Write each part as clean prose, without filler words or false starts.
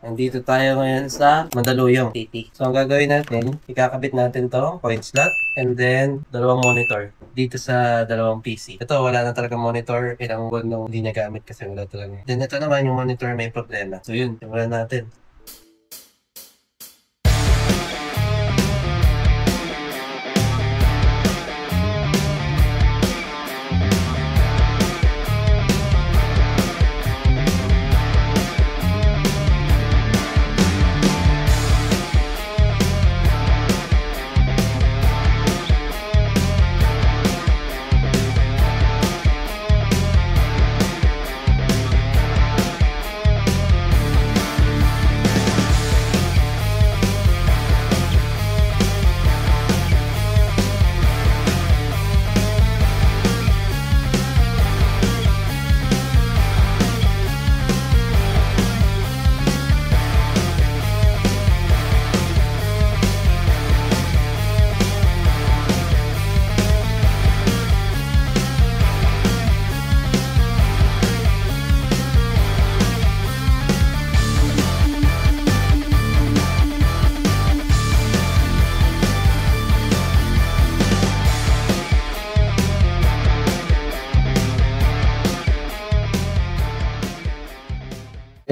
Nandito tayo ngayon sa Mandaluyong City. So, ang gagawin natin, ikakabit natin to point slot and then dalawang monitor dito sa dalawang PC. Ito, wala na talaga monitor. Ilang buwan nung hindi nagamit kasi wala talaga. Then ito naman yung monitor may problema. So yun, simulan natin.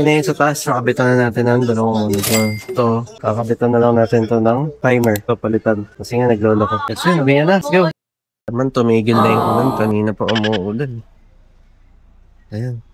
Ngayon sa taas, nakabitan na natin ng dalawang monitor. Ito, kakabitan na lang natin ito ng timer. Ito, palitan. Kasi nga, naglolo ko. Kasi, nabiyan na. Let's go. Naman, tumigil na yung ulan. Kanina pa umuulan. Ayan.